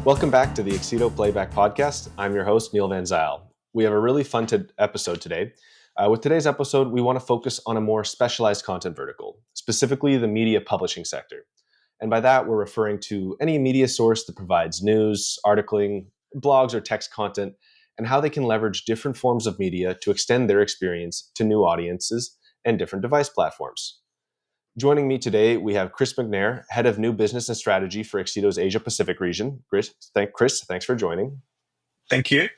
Welcome back to the Accedo Playback Podcast. I'm your host, Neil Van Zyl. We have a really fun episode today. With today's episode, we want to focus on a more specialized content vertical, specifically the media publishing sector. And by that, we're referring to any media source that provides news, articling, blogs, or text content, and how they can leverage different forms of media to extend their experience to new audiences and different device platforms. Joining me today, we have Chris McNair, Head of New Business and Strategy for Accedo's Asia Pacific region. Chris, thanks for joining. Thank you.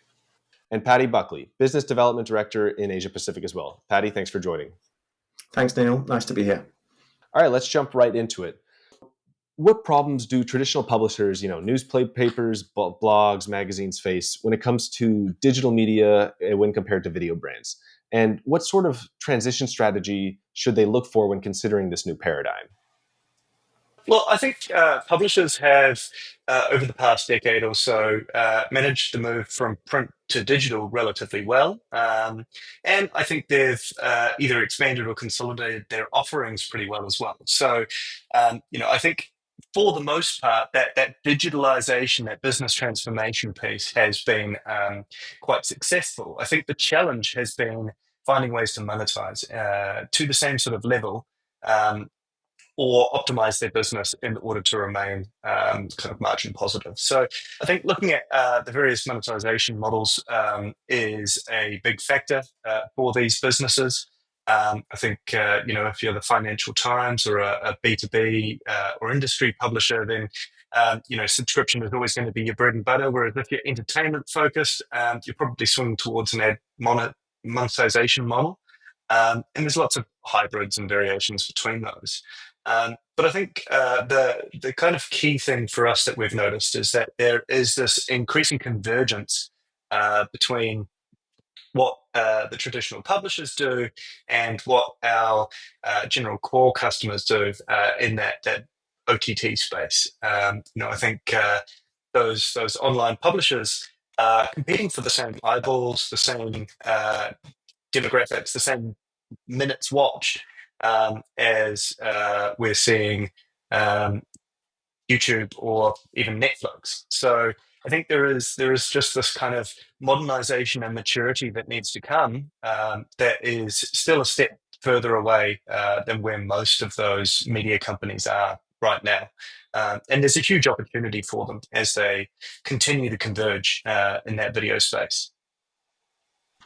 And Paddy Buckley, Business Development Director in Asia Pacific as well. Paddy, thanks for joining. Thanks, Neil. Nice to be here. All right, let's jump right into it. What problems do traditional publishers, newspapers, blogs, magazines face when it comes to digital media when compared to video brands? And what sort of transition strategy should they look for when considering this new paradigm? Well, I think publishers have, over the past decade or so, managed to move from print to digital relatively well. And I think they've either expanded or consolidated their offerings pretty well as well. So, I think for the most part, that digitalization, that business transformation piece has been quite successful. I think the challenge has been finding ways to monetize to the same sort of level, or optimize their business in order to remain kind of margin positive. So I think looking at the various monetization models is a big factor for these businesses. I think, if you're the Financial Times or a B2B or industry publisher, then, subscription is always going to be your bread and butter. Whereas if you're entertainment focused, you're probably swinging towards an ad monetization model. And there's lots of hybrids and variations between those. But I think the kind of key thing for us that we've noticed is that there is this increasing convergence between what the traditional publishers do and what our general core customers do in that OTT space. I think those online publishers are competing for the same eyeballs, the same demographics, the same minutes watched as we're seeing YouTube or even Netflix. So I think there is just this kind of modernization and maturity that needs to come that is still a step further away than where most of those media companies are right now. And there's a huge opportunity for them as they continue to converge in that video space.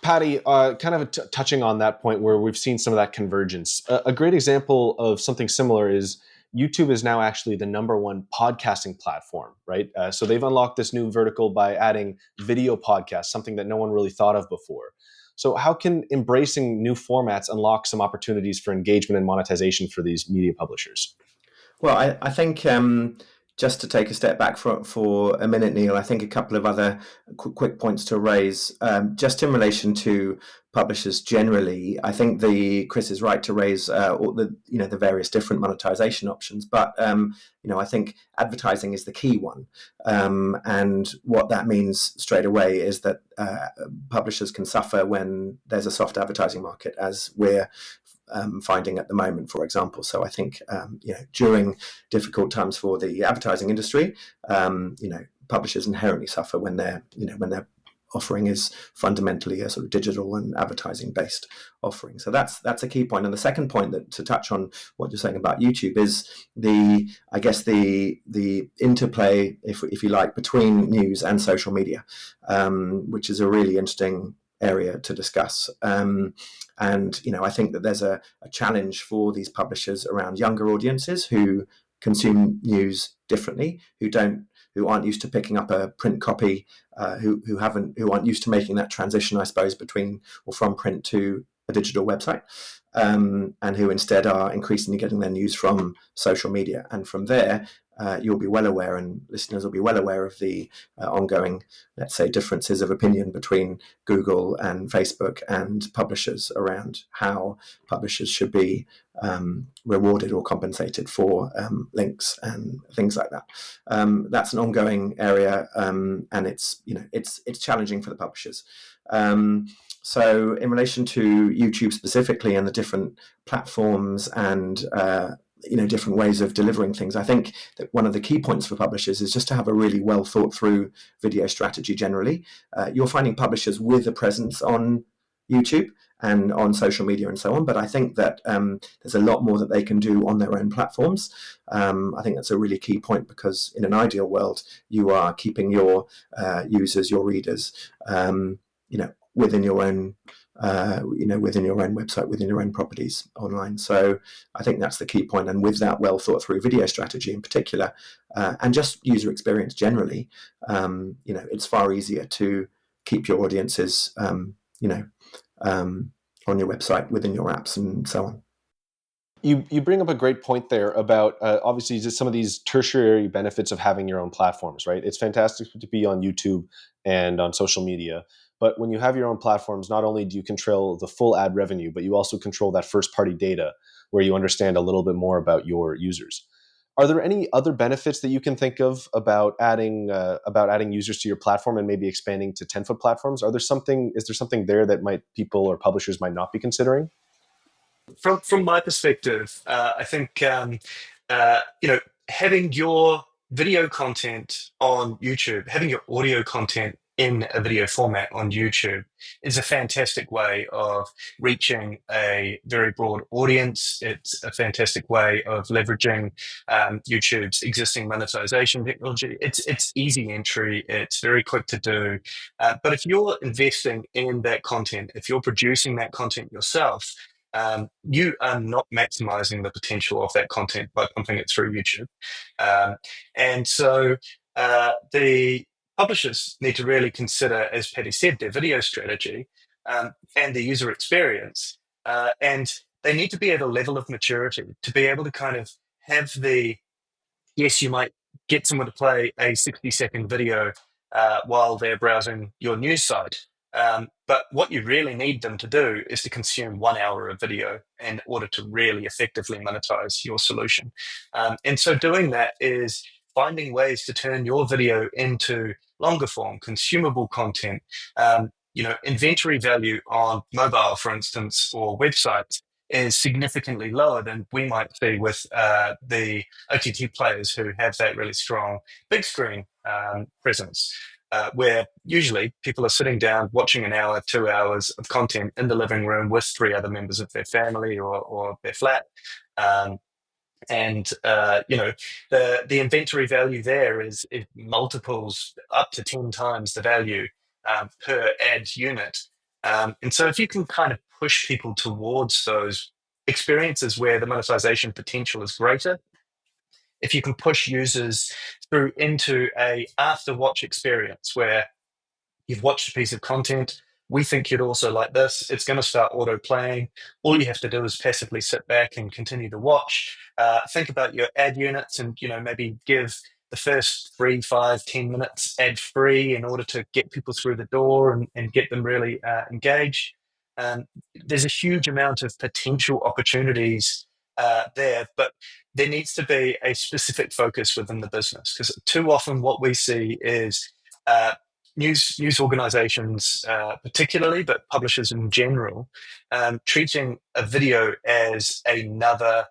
Paddy, kind of touching on that point where we've seen some of that convergence. A great example of something similar is YouTube is now actually the number one podcasting platform, right? So they've unlocked this new vertical by adding video podcasts, something that no one really thought of before. So how can embracing new formats unlock some opportunities for engagement and monetization for these media publishers? Well, I think just to take a step back for a minute, Neil, I think a couple of other quick points to raise. Just in relation to publishers generally, I think Chris is right to raise all the various different monetization options, but I think advertising is the key one, and what that means straight away is that publishers can suffer when there's a soft advertising market, as we're finding at the moment, for example. So I think during difficult times for the advertising industry, publishers inherently suffer when their offering is fundamentally a sort of digital and advertising based offering. So that's a key point. And the second point that to touch on what you're saying about YouTube is the interplay, if you like, between news and social media, which is a really interesting area to discuss. I think that there's a challenge for these publishers around younger audiences who consume news differently, who aren't used to picking up a print copy, who aren't used to making that transition, I suppose, between or from print to a digital website, and who instead are increasingly getting their news from social media. And from there, you'll be well aware, and listeners will be well aware of the ongoing, let's say, differences of opinion between Google and Facebook and publishers around how publishers should be rewarded or compensated for links and things like that. That's an ongoing area, and it's challenging for the publishers. So in relation to YouTube specifically and the different platforms and different ways of delivering things. I think that one of the key points for publishers is just to have a really well thought through video strategy generally. You're finding publishers with a presence on YouTube and on social media and so on, but I think that there's a lot more that they can do on their own platforms. I think that's a really key point, because in an ideal world, you are keeping your users, your readers, within your own within your own website, within your own properties online. So I think that's the key point. And with that well thought through video strategy in particular, and just user experience generally, it's far easier to keep your audiences, on your website, within your apps, and so on. You bring up a great point there about obviously just some of these tertiary benefits of having your own platforms, right? It's fantastic to be on YouTube and on social media, but when you have your own platforms, not only do you control the full ad revenue, but you also control that first party data where you understand a little bit more about your users. Are there any other benefits that you can think of about adding users to your platform and maybe expanding to 10-foot platforms? Is there something there that people or publishers might not be considering? From my perspective, I think having your video content on YouTube, having your audio content in a video format on YouTube is a fantastic way of reaching a very broad audience. It's a fantastic way of leveraging YouTube's existing monetization technology. It's easy entry. It's very quick to do. But if you're investing in that content, if you're producing that content yourself, you are not maximizing the potential of that content by pumping it through YouTube. And so the publishers need to really consider, as Paddy said, their video strategy and the user experience. And they need to be at a level of maturity to be able to kind of have yes, you might get someone to play a 60-second video while they're browsing your news site. But what you really need them to do is to consume 1 hour of video in order to really effectively monetize your solution. And so doing that is finding ways to turn your video into longer form, consumable content. Inventory value on mobile, for instance, or websites is significantly lower than we might see with the OTT players who have that really strong big screen presence. Where usually people are sitting down watching an hour, 2 hours of content in the living room with 3 other members of their family or their flat. The inventory value there is multiples up to 10 times the value per ad unit. And so if you can kind of push people towards those experiences where the monetization potential is greater, if you can push users through into a after watch experience where you've watched a piece of content, we think you'd also like this, it's going to start auto playing. All you have to do is passively sit back and continue to watch. Think about your ad units and maybe give the first 3, 5, 10 minutes ad free in order to get people through the door and get them really engaged. There's a huge amount of potential opportunities there, but there needs to be a specific focus within the business, because too often what we see is news organizations particularly, but publishers in general, treating a video as another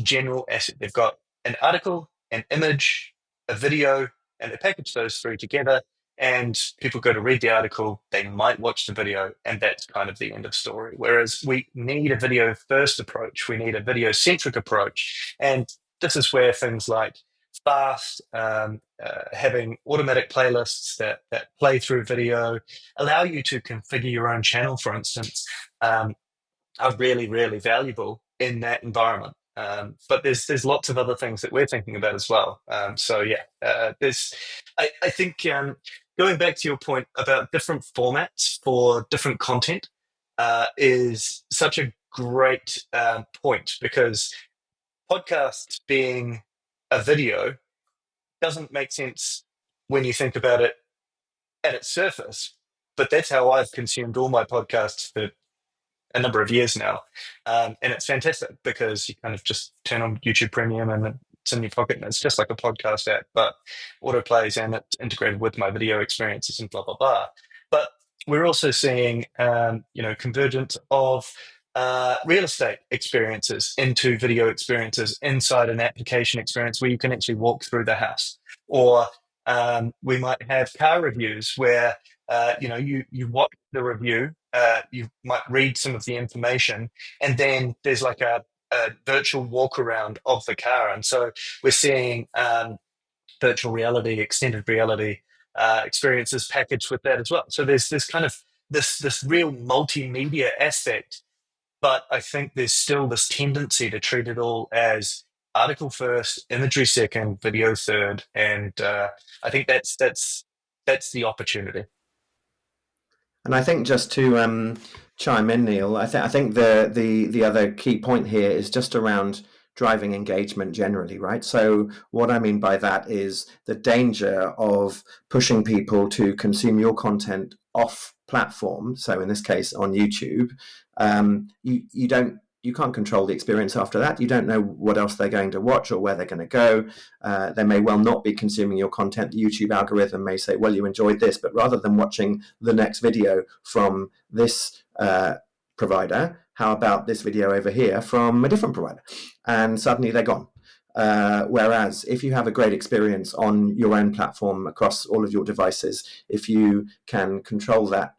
general asset. They've got an article, an image, a video, and they package those three together, and people go to read the article, they might watch the video, and that's kind of the end of story. Whereas we need a video first approach, we need a video centric approach. And this is where things like fast, having automatic playlists that play through video, allow you to configure your own channel, for instance, are really, really valuable in that environment. But there's lots of other things that we're thinking about as well. I think going back to your point about different formats for different content is such a great point, because podcasts being a video doesn't make sense when you think about it at its surface, but that's how I've consumed all my podcasts for a number of years now. And it's fantastic because you kind of just turn on YouTube Premium and it's in your pocket, and it's just like a podcast app, but auto plays and it's integrated with my video experiences and blah, blah, blah. But we're also seeing, convergence of real estate experiences into video experiences inside an application experience where you can actually walk through the house. Or we might have car reviews where you watch the review, you might read some of the information, and then there's like a virtual walk around of the car. And so we're seeing virtual reality, extended reality experiences packaged with that as well. So there's this kind of this real multimedia aspect, but I think there's still this tendency to treat it all as article first, imagery second, video third, and I think that's the opportunity. And I think just to chime in, Neil, I think the other key point here is just around driving engagement generally, right? So what I mean by that is the danger of pushing people to consume your content off platform. So in this case, on YouTube, you can't control the experience after that. You don't know what else they're going to watch or where they're going to go. They may well not be consuming your content. The YouTube algorithm may say, well, you enjoyed this, but rather than watching the next video from this provider, how about this video over here from a different provider? And suddenly they're gone. Whereas if you have a great experience on your own platform across all of your devices, if you can control that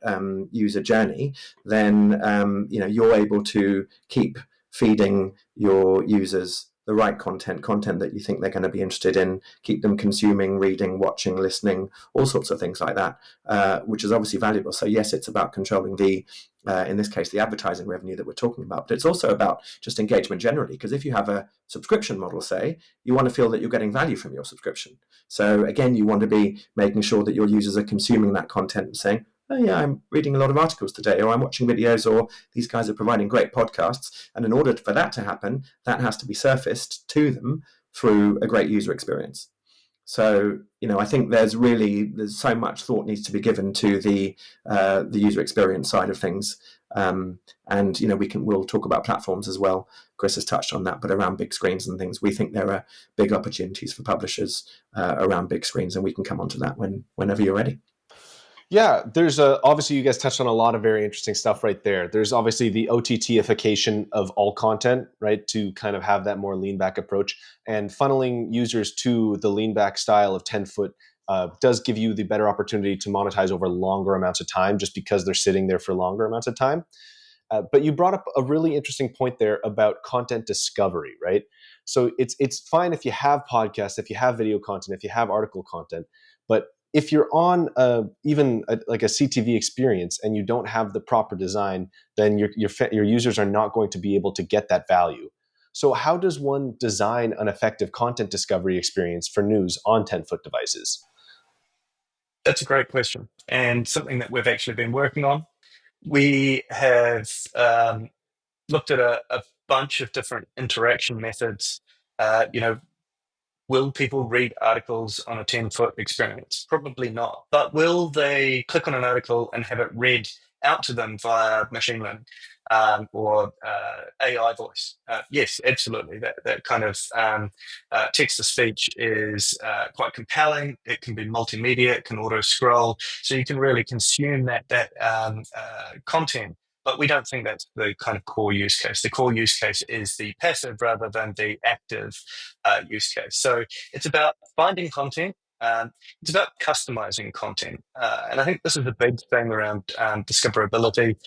user journey, then you're able to keep feeding your users the right content that you think they're going to be interested in, keep them consuming, reading, watching, listening, all sorts of things like that, which is obviously valuable. So yes, it's about controlling in this case, the advertising revenue that we're talking about, but it's also about just engagement generally, because if you have a subscription model, say, you want to feel that you're getting value from your subscription. So again, you want to be making sure that your users are consuming that content and saying, oh yeah, I'm reading a lot of articles today, or I'm watching videos, or these guys are providing great podcasts. And in order for that to happen, that has to be surfaced to them through a great user experience. So, I think there's so much thought needs to be given to the user experience side of things. And, we'll talk about platforms as well. Chris has touched on that, but around big screens and things, we think there are big opportunities for publishers around big screens, and we can come onto that whenever you're ready. Yeah, there's obviously you guys touched on a lot of very interesting stuff right there. There's obviously the OTT-ification of all content, right, to kind of have that more lean back approach, and funneling users to the lean back style of 10-foot does give you the better opportunity to monetize over longer amounts of time, just because they're sitting there for longer amounts of time. But you brought up a really interesting point there about content discovery, right? So it's fine if you have podcasts, if you have video content, if you have article content, but if you're on like a CTV experience and you don't have the proper design, then your users are not going to be able to get that value. So how does one design an effective content discovery experience for news on 10-foot devices? That's a great question, and something that we've actually been working on. We have looked at a bunch of different interaction methods. Will people read articles on a 10-foot experience? Probably not. But will they click on an article and have it read out to them via machine learning or AI voice? Yes, absolutely. That kind of text-to-speech is quite compelling. It can be multimedia. It can auto-scroll. So you can really consume that content. But we don't think that's the kind of core use case. The core use case is the passive rather than the active use case. So it's about finding content. It's about customizing content. And I think this is a big thing around discoverability.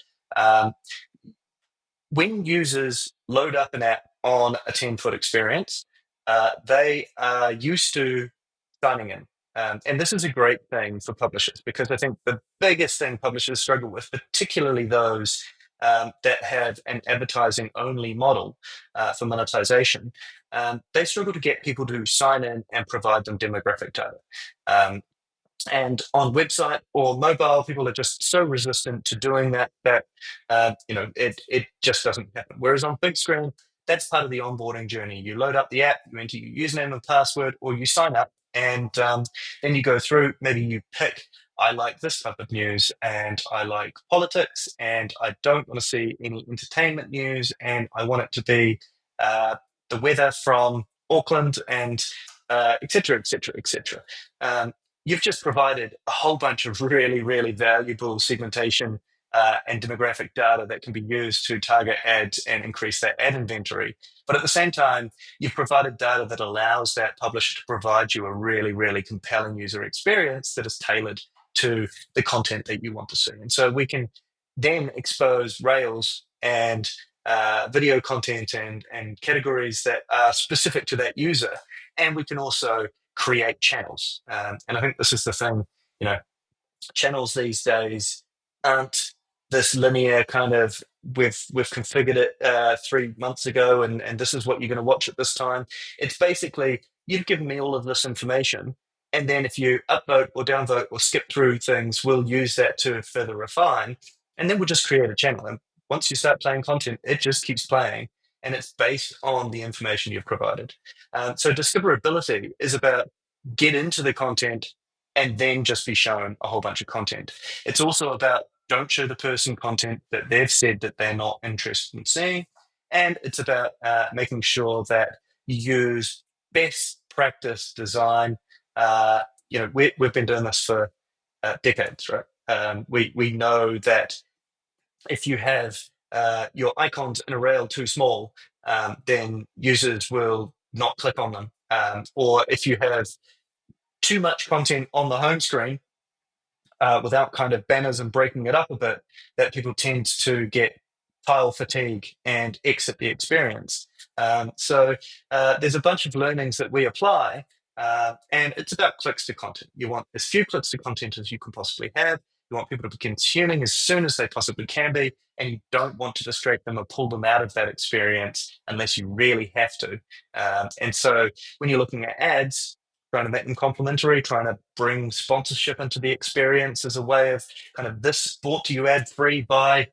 When users load up an app on a 10-foot experience, they are used to signing in. And this is a great thing for publishers, because I think the biggest thing publishers struggle with, particularly those that have an advertising only model for monetization, they struggle to get people to sign in and provide them demographic data. And on website or mobile, people are just so resistant to doing that it just doesn't happen. Whereas on big screen, that's part of the onboarding journey. You load up the app, you enter your username and password, or you sign up, and then you go through. Maybe you pick, I like this type of news, and I like politics, and I don't want to see any entertainment news, and I want it to be the weather from Auckland, and et cetera, et cetera, et cetera. You've just provided a whole bunch of really, really valuable segmentation and demographic data that can be used to target ads and increase that ad inventory. But at the same time, you've provided data that allows that publisher to provide you a really, really compelling user experience that is tailored to the content that you want to see. And so we can then expose rails and video content and categories that are specific to that user. And we can also create channels. And I think this is the thing, channels these days aren't this linear kind of we've configured it 3 months ago and this is what you're going to watch at this time. It's basically you've given me all of this information, and then if you upvote or downvote or skip through things, we'll use that to further refine, and then we'll just create a channel. And once you start playing content, it just keeps playing, and it's based on the information you've provided. So discoverability is about get into the content and then just be shown a whole bunch of content. It's also about don't show the person content that they've said that they're not interested in seeing. And it's about making sure that you use best practice design. We've been doing this for decades, right? We know that if you have your icons in a rail too small, then users will not click on them. Or if you have too much content on the home screen without kind of banners and breaking it up a bit, that people tend to get tile fatigue and exit the experience. So there's a bunch of learnings that we apply, and it's about clicks to content. You want as few clicks to content as you can possibly have. You want people to be consuming as soon as they possibly can be, and you don't want to distract them or pull them out of that experience unless you really have to. And so when you're looking at ads, trying to make them complementary, trying to bring sponsorship into the experience as a way of kind of this brought to you ad free by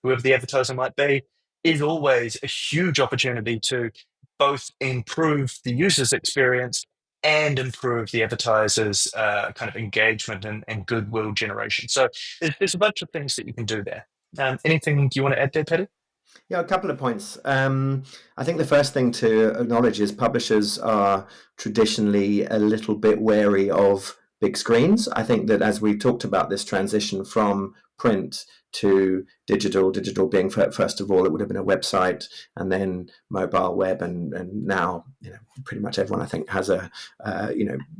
whoever the advertiser might be, is always a huge opportunity to both improve the user's experience and improve the advertiser's kind of engagement and goodwill generation. So there's a bunch of things that you can do there. Anything you want to add there, Paddy? Yeah, a couple of points. I think the first thing to acknowledge is publishers are traditionally a little bit wary of big screens. I think that as we talked about this transition from print to digital being first of all, it would have been a website and then mobile web, and now pretty much everyone I think has a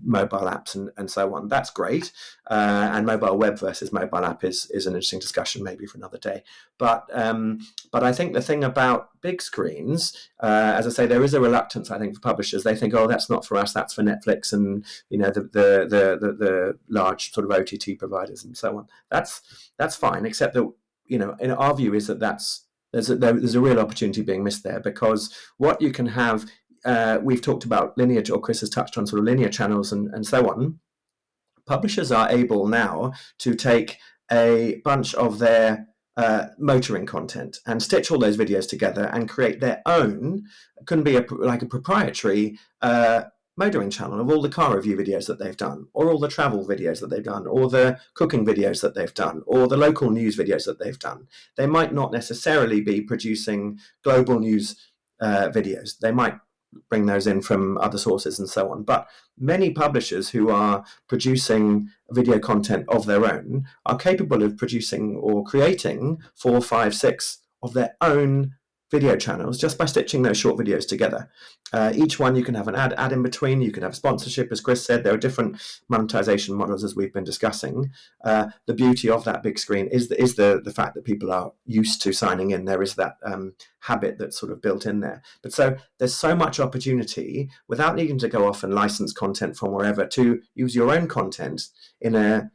mobile apps and so on. That's great, and mobile web versus mobile app is an interesting discussion maybe for another day. But I think the thing about big screens, as I say, there is a reluctance I think for publishers. They think, oh, that's not for us, that's for Netflix and the large sort of OTT providers and so on. That's fine, except that in our view is that there's a real opportunity being missed there, because what you can have, we've talked about linear, or Chris has touched on sort of linear channels and so on. Publishers are able now to take a bunch of their motoring content and stitch all those videos together and create their own, can be like a proprietary motoring channel of all the car review videos that they've done, or all the travel videos that they've done, or the cooking videos that they've done, or the local news videos that they've done. They might not necessarily be producing global news videos. They might bring those in from other sources and so on. But many publishers who are producing video content of their own are capable of producing or creating 4, 5, 6 of their own video channels just by stitching those short videos together. Each one you can have an ad in between, you can have sponsorship, as Chris said. There are different monetization models as we've been discussing. The beauty of that big screen is the fact that people are used to signing in. There is that habit that's sort of built in there. But so there's so much opportunity without needing to go off and license content from wherever to use your own content in a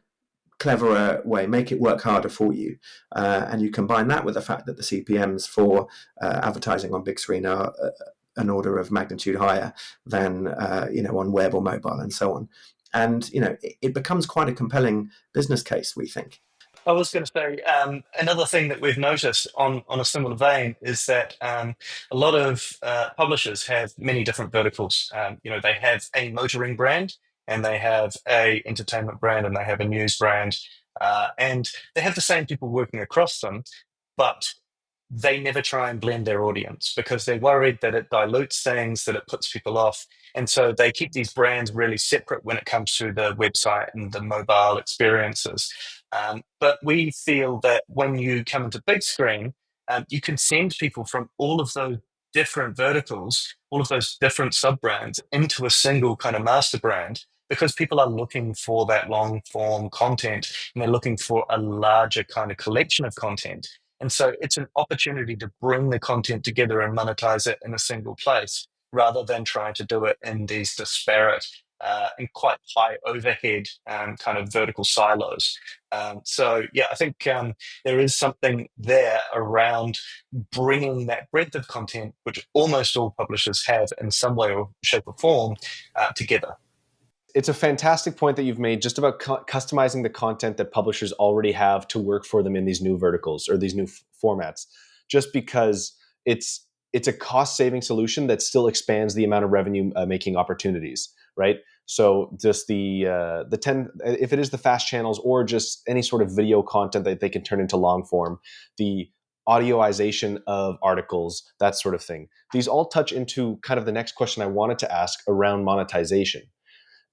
cleverer way, make it work harder for you, and you combine that with the fact that the CPMs for advertising on big screen are an order of magnitude higher than on web or mobile and so on, and it becomes quite a compelling business case, we think. I was going to say another thing that we've noticed on a similar vein is that a lot of publishers have many different verticals. They have a motoring brand, and they have a entertainment brand, and they have a news brand, and they have the same people working across them, but they never try and blend their audience because they're worried that it dilutes things, that it puts people off. And so they keep these brands really separate when it comes to the website and the mobile experiences. But we feel that when you come into big screen, you can send people from all of those different verticals, all of those different sub brands into a single kind of master brand, because people are looking for that long form content and they're looking for a larger kind of collection of content. And so it's an opportunity to bring the content together and monetize it in a single place rather than trying to do it in these disparate and quite high overhead kind of vertical silos. So, yeah, I think there is something there around bringing that breadth of content, which almost all publishers have in some way or shape or form, together. It's a fantastic point that you've made just about customizing the content that publishers already have to work for them in these new verticals or these new formats, just because it's a cost-saving solution that still expands the amount of revenue making opportunities, right? So just the 10, if it is the fast channels or just any sort of video content that they can turn into long form, the audioization of articles, that sort of thing. These all touch into kind of the next question I wanted to ask around monetization.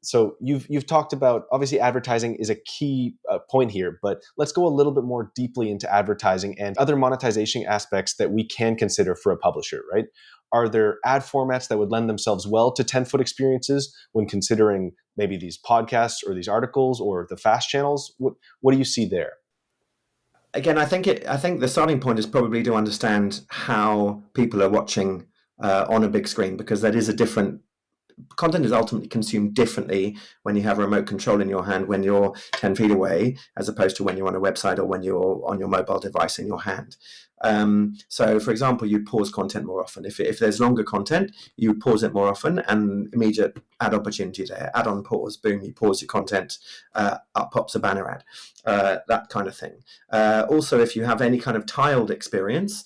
So you've talked about, obviously advertising is a key point here, but let's go a little bit more deeply into advertising and other monetization aspects that we can consider for a publisher, right? Are there ad formats that would lend themselves well to 10-foot experiences when considering maybe these podcasts or these articles or the fast channels? What do you see there? Again, I think the starting point is probably to understand how people are watching on a big screen, because that is a different content is ultimately consumed differently when you have a remote control in your hand when you're 10 feet away, as opposed to when you're on a website or when you're on your mobile device in your hand. So, for example, you'd pause content more often. If there's longer content, you would pause it more often, and immediate ad opportunity there. Add on pause, boom, you pause your content, up pops a banner ad, that kind of thing. Also, if you have any kind of tiled experience,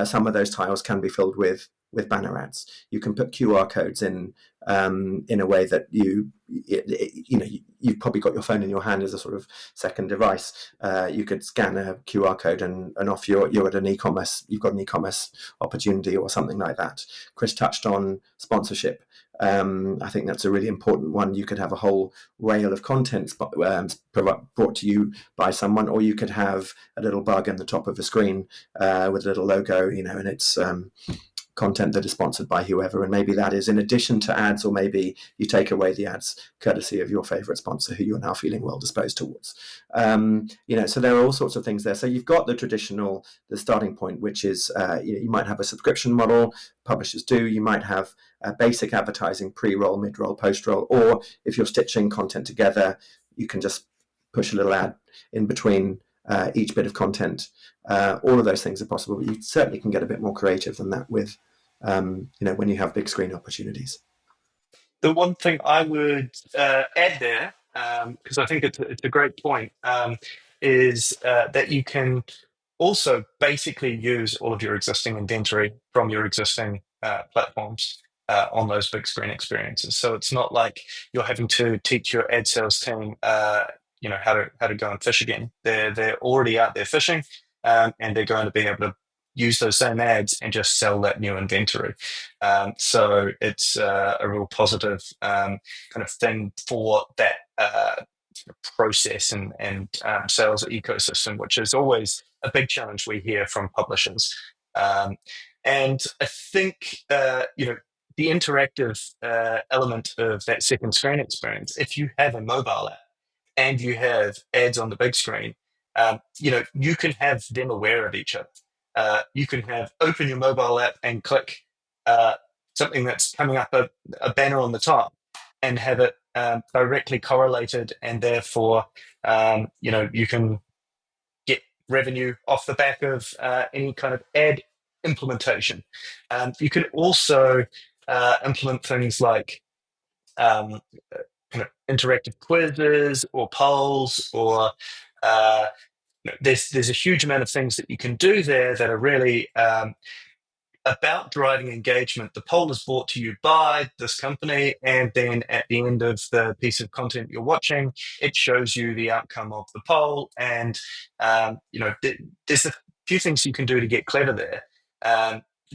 some of those tiles can be filled with banner ads. You can put QR codes in a way that you've probably got your phone in your hand as a sort of second device. You could scan a QR code and off you're at an e-commerce. You've got an e-commerce opportunity or something like that. Chris touched on sponsorship. I think that's a really important one. You could have a whole rail of content brought to you by someone, or you could have a little bug in the top of a screen with a little logo, and it's content that is sponsored by whoever, and maybe that is in addition to ads, or maybe you take away the ads courtesy of your favorite sponsor who you're now feeling well disposed towards. So there are all sorts of things there. So you've got the starting point, which is you might have a subscription model. Publishers do. You might have basic advertising, pre-roll, mid-roll, post-roll, or if you're stitching content together, you can just push a little ad in between each bit of content. All of those things are possible, but you certainly can get a bit more creative than that with, when you have big screen opportunities. The one thing I would add there, because I think it's a great point, is that you can also basically use all of your existing inventory from your existing platforms on those big screen experiences. So it's not like you're having to teach your ad sales team, how to go and fish again. They're already out there fishing, and they're going to be able to use those same ads and just sell that new inventory. So it's a real positive kind of thing for that process and sales ecosystem, which is always a big challenge we hear from publishers. And I think, the interactive element of that second screen experience, if you have a mobile app and you have ads on the big screen, you can have them aware of each other. You can open your mobile app and click something that's coming up a banner on the top and have it directly correlated, and therefore, you can get revenue off the back of any kind of ad implementation. You can also implement things like interactive quizzes or polls, or there's a huge amount of things that you can do there that are really about driving engagement. The poll is brought to you by this company, and then at the end of the piece of content you're watching, it shows you the outcome of the poll. And there's a few things you can do to get clever there.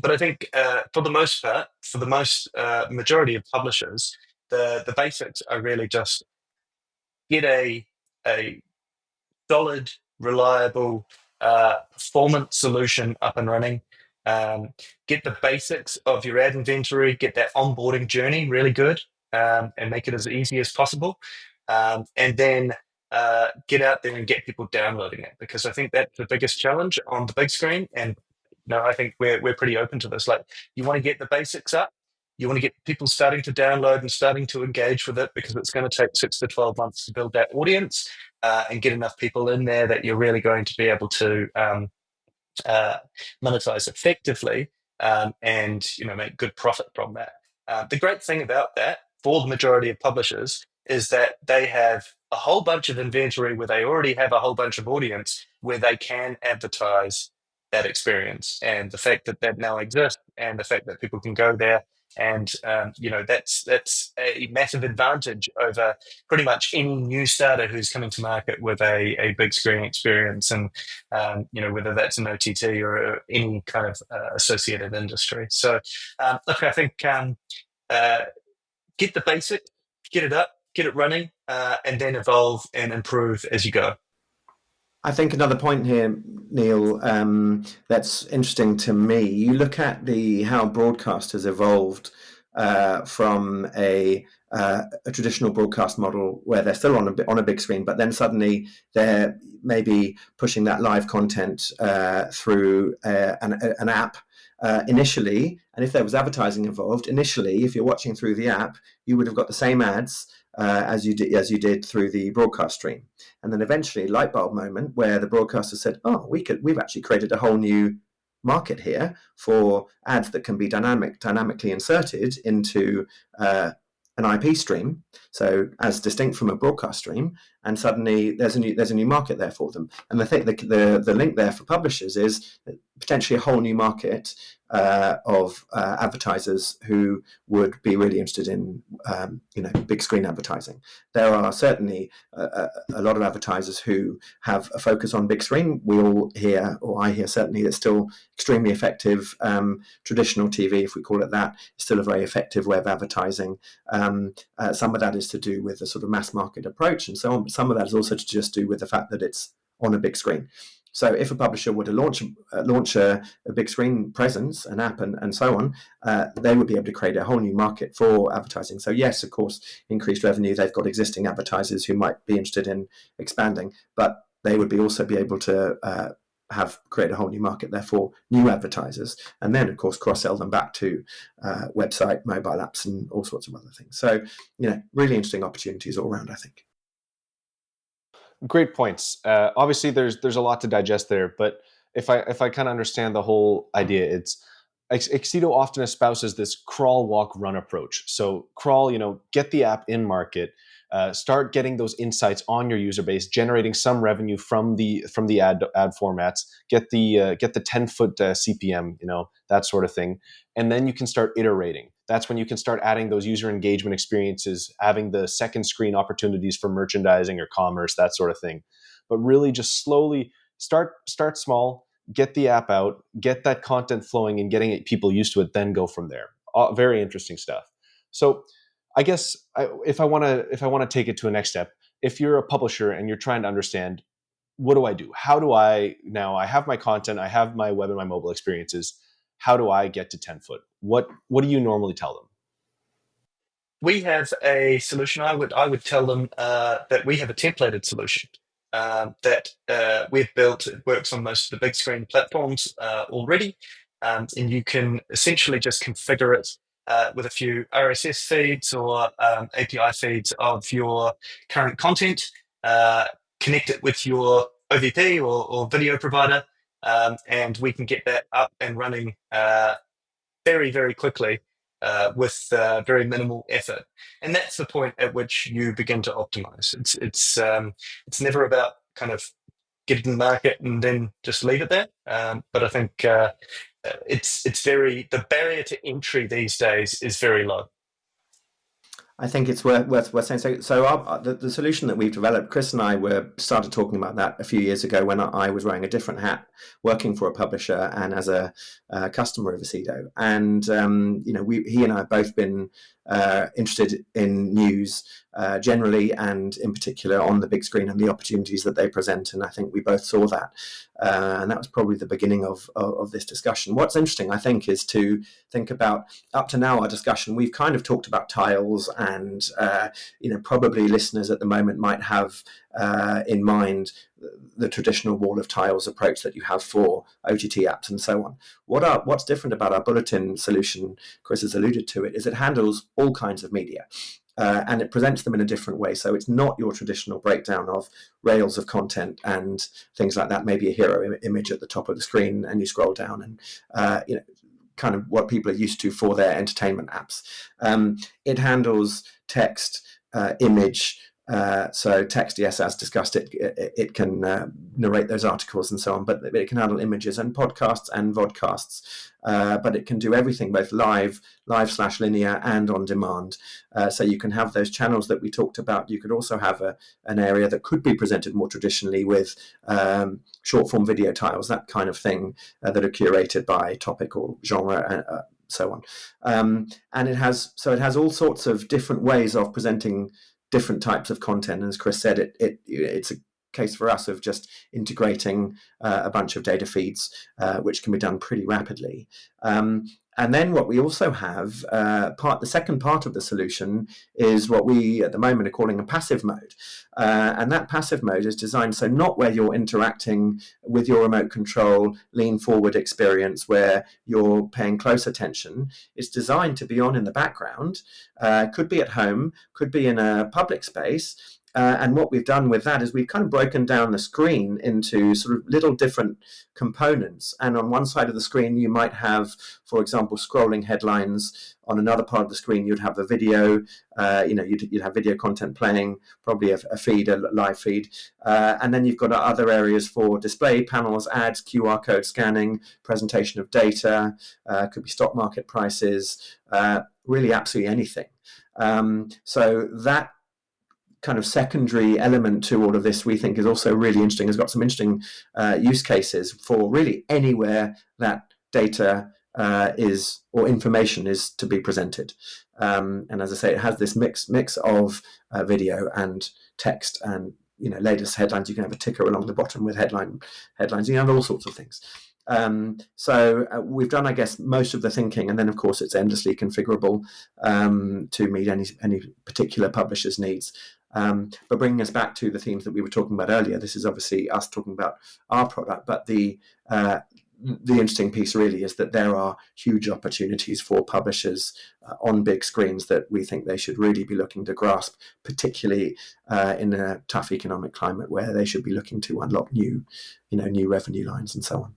But I think for the most part, for the majority of publishers, the basics are really just get a solid, reliable performance solution up and running. Get the basics of your ad inventory, get that onboarding journey really good, and make it as easy as possible. And then get out there and get people downloading it, because I think that's the biggest challenge on the big screen. And I think we're pretty open to this. Like, you want to get the basics up, you want to get people starting to download and starting to engage with it, because it's going to take 6 to 12 months to build that audience and get enough people in there that you're really going to be able to monetize effectively, and make good profit from that. The great thing about that for the majority of publishers is that they have a whole bunch of inventory where they already have a whole bunch of audience where they can advertise that experience, and the fact that that now exists, and the fact that people can go there, and that's a massive advantage over pretty much any new starter who's coming to market with a big screen experience, and whether that's an OTT or any kind of associated industry. So look, I think get the basics, get it up, get it running, and then evolve and improve as you go. I think another point here, Neil, that's interesting to me. You look at how broadcast has evolved from a traditional broadcast model where they're still on a big screen, but then suddenly they're maybe pushing that live content through an app initially. And if there was advertising involved initially, if you're watching through the app, you would have got the same ads as you did through the broadcast stream. And then eventually, light bulb moment where the broadcaster said, "Oh, we've actually created a whole new market here for ads that can be dynamically inserted into an IP stream, so as distinct from a broadcast stream." And suddenly there's a new market there for them. And I think the link there for publishers is potentially a whole new market of advertisers who would be really interested in big screen advertising. There are certainly a lot of advertisers who have a focus on big screen. We all hear, or I hear certainly, it's still extremely effective. Traditional TV, if we call it that, is still a very effective way of advertising. Some of that is to do with the sort of mass market approach, and so on. But some of that is also to just do with the fact that it's on a big screen. So if a publisher were to launch a big screen presence, an app, and so on, they would be able to create a whole new market for advertising. So yes, of course, increased revenue. They've got existing advertisers who might be interested in expanding, but they would also be able to create a whole new market there for new advertisers, and then of course cross-sell them back to website, mobile apps, and all sorts of other things. So really interesting opportunities all around, I think. Great points. Obviously, there's a lot to digest there, but if I kind of understand the whole idea, it's Accedo often espouses this crawl, walk, run approach. So crawl, get the app in market, start getting those insights on your user base, generating some revenue from the ad formats, get the 10-foot CPM, that sort of thing, and then you can start iterating. That's when you can start adding those user engagement experiences, having the second screen opportunities for merchandising or commerce, that sort of thing. But really just slowly start small, get the app out, get that content flowing and getting people used to it, then go from there. Very interesting stuff. So I guess if I want to take it to a next step, if you're a publisher and you're trying to understand, what do I do? How do I have my content, I have my web and my mobile experiences. How do I get to 10-foot? What do you normally tell them? We have a solution. I would tell them that we have a templated solution that we've built. It works on most of the big screen platforms already, and you can essentially just configure it with a few RSS feeds or API feeds of your current content, connect it with your OVP or video provider, and we can get that up and running very, very quickly with very minimal effort. And that's the point at which you begin to optimize. It's never about kind of get it in the market and then just leave it there. But I think the barrier to entry these days is very low. I think it's worth saying. So the solution that we've developed, Chris and I started talking about that a few years ago when I was wearing a different hat, working for a publisher and as a customer of Accedo. And he and I have both been interested in news generally, and in particular on the big screen, and the opportunities that they present. And I think we both saw that. And that was probably the beginning of this discussion. What's interesting, I think, is to think about, up to now, our discussion, we've kind of talked about tiles, and probably listeners at the moment might have in mind the traditional wall of tiles approach that you have for OTT apps and so on. What's different about our bulletin solution, Chris has alluded to it, is it handles all kinds of media. And it presents them in a different way. So it's not your traditional breakdown of rails of content and things like that, maybe a hero image at the top of the screen and you scroll down, and kind of what people are used to for their entertainment apps. It handles text, image, so text, yes, as discussed, it can narrate those articles and so on, but it can handle images and podcasts and vodcasts. But it can do everything, both live/linear and on demand. So you can have those channels that we talked about. You could also have an area that could be presented more traditionally with short form video tiles, that kind of thing, that are curated by topic or genre and so on. And it has all sorts of different ways of presenting different types of content. And as Chris said, it's a case for us of just integrating a bunch of data feeds, which can be done pretty rapidly. And then what we also have, the second part of the solution is what we at the moment are calling a passive mode. And that passive mode is designed so not where you're interacting with your remote control, lean forward experience where you're paying close attention. It's designed to be on in the background, could be at home, could be in a public space. And what we've done with that is we've kind of broken down the screen into sort of little different components. And on one side of the screen, you might have, for example, scrolling headlines. On another part of the screen, you'd have the video. You'd have video content playing, probably a live feed. And then you've got other areas for display panels, ads, QR code scanning, presentation of data, could be stock market prices, really absolutely anything. So that kind of secondary element to all of this, we think, is also really interesting. Has got some interesting use cases for really anywhere that data is or information is to be presented. And as I say, it has this mix of video and text, and latest headlines. You can have a ticker along the bottom with headlines. You can have all sorts of things. So we've done, I guess, most of the thinking, and then of course it's endlessly configurable to meet any particular publisher's needs. But bringing us back to the themes that we were talking about earlier, this is obviously us talking about our product, but the interesting piece really is that there are huge opportunities for publishers on big screens that we think they should really be looking to grasp, particularly in a tough economic climate where they should be looking to unlock new revenue lines and so on.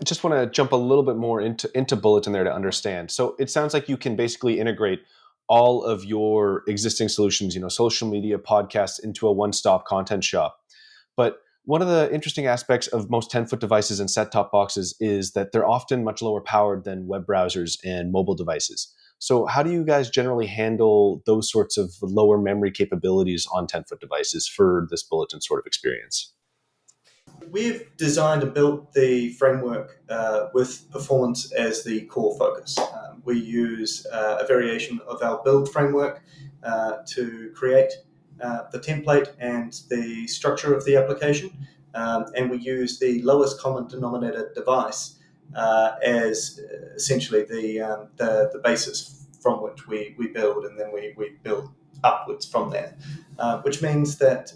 I just want to jump a little bit more into Bulletin there to understand. So it sounds like you can basically integrate all of your existing solutions, social media, podcasts, into a one-stop content shop. But one of the interesting aspects of most 10-foot devices and set-top boxes is that they're often much lower powered than web browsers and mobile devices. So how do you guys generally handle those sorts of lower memory capabilities on 10-foot devices for this Bulletin sort of experience? We've designed and built the framework with performance as the core focus. We use a variation of our build framework to create the template and the structure of the application, and we use the lowest common denominator device as essentially the basis from which we build, and then we build upwards from there, which means that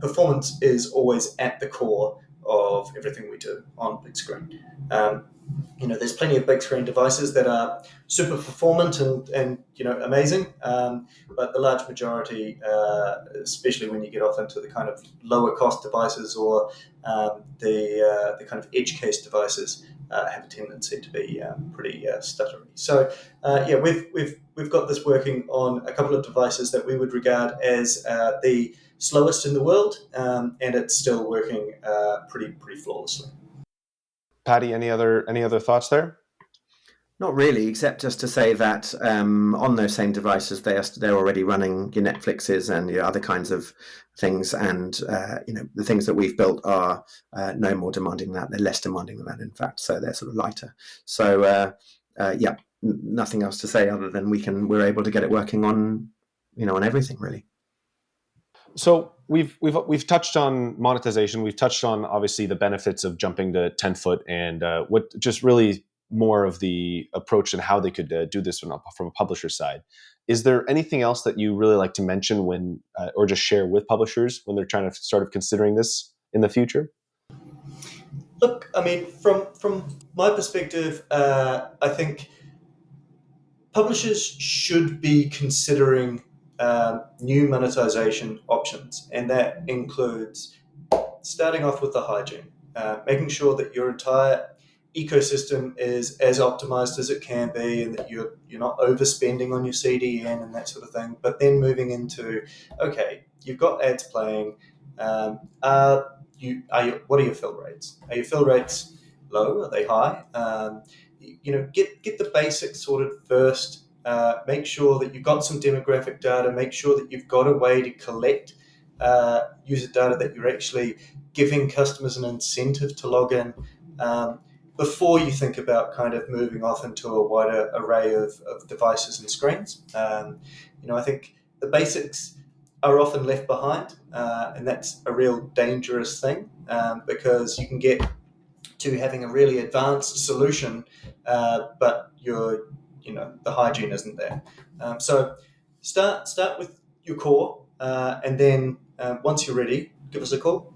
performance is always at the core of everything we do on big screen. There's plenty of big screen devices that are super performant and amazing, but the large majority, especially when you get off into the kind of lower cost devices or the kind of edge case devices, have a tendency to be pretty stuttery. So we've got this working on a couple of devices that we would regard as the slowest in the world, and it's still working pretty flawlessly. Paddy, any other thoughts there? Not really, except just to say that on those same devices, they're already running your Netflixes and your other kinds of things, and the things that we've built are no more demanding than that. They're less demanding than that, in fact. So they're sort of lighter. So nothing else to say other than we're able to get it working on on everything really. So we've touched on monetization. We've touched on obviously the benefits of jumping to 10-foot and what just really more of the approach and how they could do this from a publisher side. Is there anything else that you really like to mention when, or just share with publishers when they're trying to sort of considering this in the future? Look, I mean, from my perspective, I think publishers should be considering new monetization options, and that includes starting off with the hygiene, making sure that your entire ecosystem is as optimized as it can be, and that you're not overspending on your CDN and that sort of thing. But then moving into, okay, you've got ads playing. What are your fill rates? Are your fill rates low? Are they high? Get the basics sorted first. Make sure that you've got some demographic data. Make sure that you've got a way to collect user data, that you're actually giving customers an incentive to log in before you think about kind of moving off into a wider array of devices and screens. I think the basics are often left behind, and that's a real dangerous thing because you can get to having a really advanced solution, but the hygiene isn't there. So start with your core, and then once you're ready, give us a call.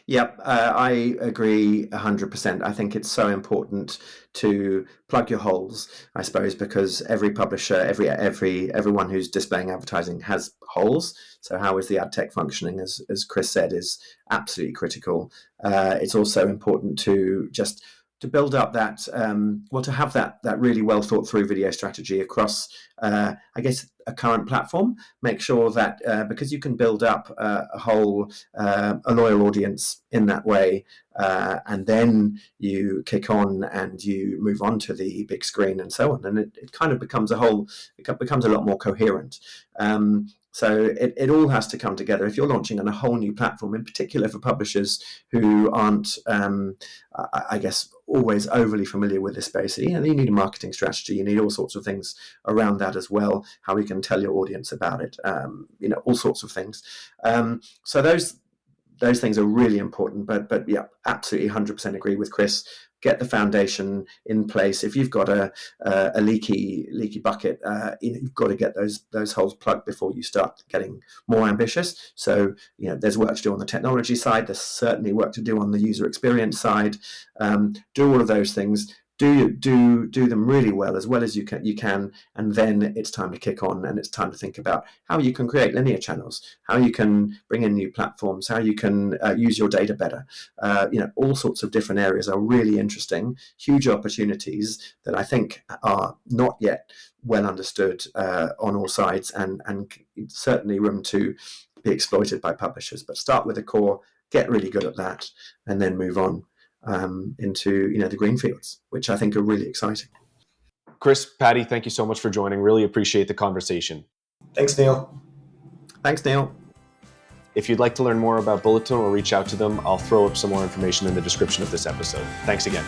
Yep, I agree 100%. I think it's so important to plug your holes, I suppose, because every publisher, everyone who's displaying advertising has holes. So how is the ad tech functioning, as Chris said, is absolutely critical. It's also important to build up that, to have that really well thought through video strategy across, I guess, a current platform. Make sure that because you can build up a loyal audience in that way, and then you kick on and you move on to the big screen and so on, and it kind of becomes it becomes a lot more coherent. So it all has to come together. If you're launching on a whole new platform, in particular for publishers who aren't, I guess, always overly familiar with this space, you need a marketing strategy. You need all sorts of things around that as well. How you can tell your audience about it, all sorts of things. So those things are really important. But yeah, absolutely 100% agree with Chris. Get the foundation in place. If you've got a leaky bucket, you've got to get those holes plugged before you start getting more ambitious. So there's work to do on the technology side. There's certainly work to do on the user experience side. Do all of those things. Do them really well as you can, and then it's time to kick on, and it's time to think about how you can create linear channels, how you can bring in new platforms, how you can use your data better. All sorts of different areas are really interesting, huge opportunities that I think are not yet well understood on all sides, and certainly room to be exploited by publishers. But start with the core, get really good at that, and then move on into the greenfields, which I think are really exciting. Chris, Paddy, thank you so much for joining. Really appreciate the conversation. Thanks, Neil. Thanks, Neil. If you'd like to learn more about Bulletin or reach out to them, I'll throw up some more information in the description of this episode. Thanks again.